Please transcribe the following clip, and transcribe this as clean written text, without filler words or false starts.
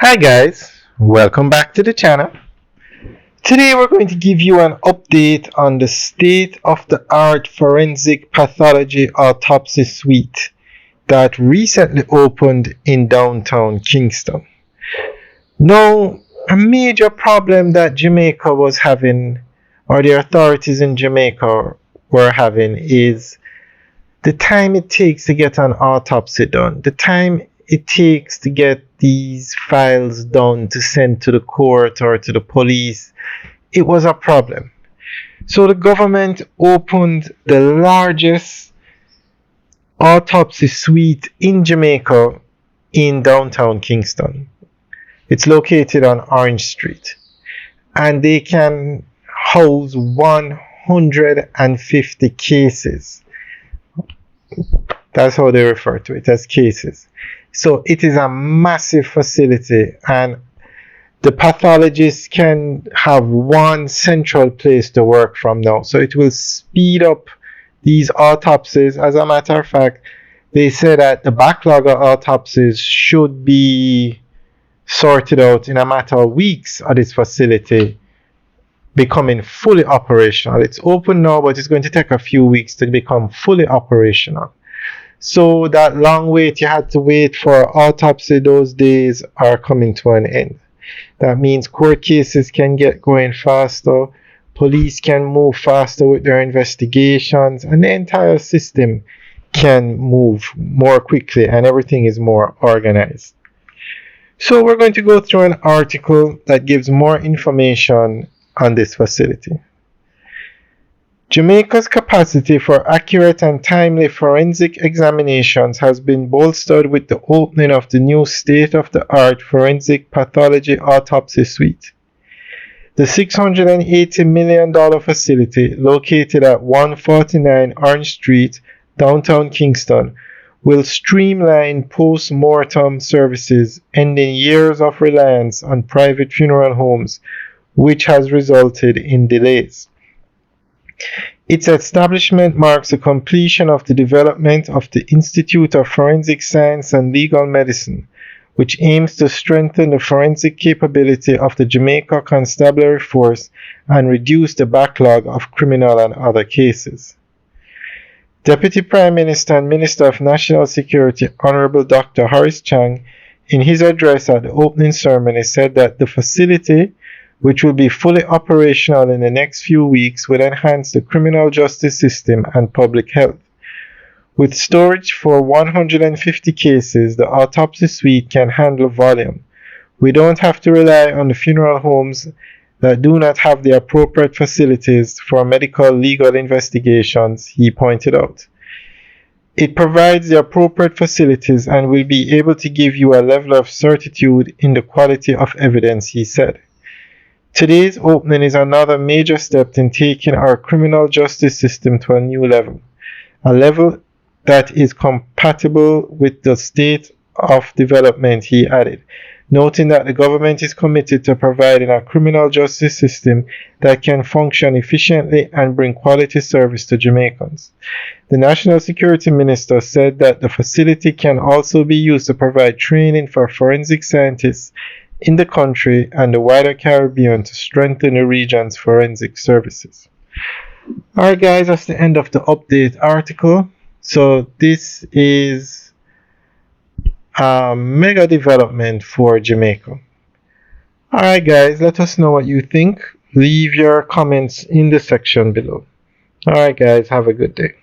Hi guys, welcome back to the channel. Today we're going to give you an update on the state-of-the-art forensic pathology autopsy suite that recently opened in downtown Kingston. Now, a major problem that Jamaica was having, or the authorities in Jamaica were having, is the time it takes to get an autopsy done, the time it takes to get these files done to send to the court or to the police. It was a problem. So the government opened the largest autopsy suite in Jamaica in downtown Kingston. It's located on Orange Street, and they can house 150 cases. That's how they refer to it, as cases. So it is a massive facility, and the pathologists can have one central place to work from now. So it will speed up these autopsies. As a matter of fact, they say that the backlog of autopsies should be sorted out in a matter of weeks at this facility becoming fully operational. It's open now, but it's going to take a few weeks to become fully operational. So that long wait you had to wait for autopsy, those days are coming to an end. That means court cases can get going faster, police can move faster with their investigations, and the entire system can move more quickly and everything is more organized. So we're going to go through an article that gives more information on this facility. Jamaica's capacity for accurate and timely forensic examinations has been bolstered with the opening of the new state-of-the-art forensic pathology autopsy suite. The $680 million facility, located at 149 Orange Street, downtown Kingston, will streamline post-mortem services, ending years of reliance on private funeral homes, which has resulted in delays. Its establishment marks the completion of the development of the Institute of Forensic Science and Legal Medicine, which aims to strengthen the forensic capability of the Jamaica Constabulary Force and reduce the backlog of criminal and other cases. Deputy Prime Minister and Minister of National Security, Honorable Dr. Horace Chang, in his address at the opening ceremony, said that the facility, which will be fully operational in the next few weeks, will enhance the criminal justice system and public health. With storage for 150 cases, the autopsy suite can handle volume. We don't have to rely on the funeral homes that do not have the appropriate facilities for medical legal investigations, he pointed out. It provides the appropriate facilities and will be able to give you a level of certitude in the quality of evidence, he said. Today's opening is another major step in taking our criminal justice system to a new level, a level that is compatible with the state of development, he added, noting that the government is committed to providing a criminal justice system that can function efficiently and bring quality service to Jamaicans. The National Security Minister said that the facility can also be used to provide training for forensic scientists in the country and the wider Caribbean to strengthen the region's forensic services. Alright guys, that's the end of the update article. So this is a mega development for Jamaica. Alright guys, let us know what you think. Leave your comments in the section below. Alright guys, have a good day.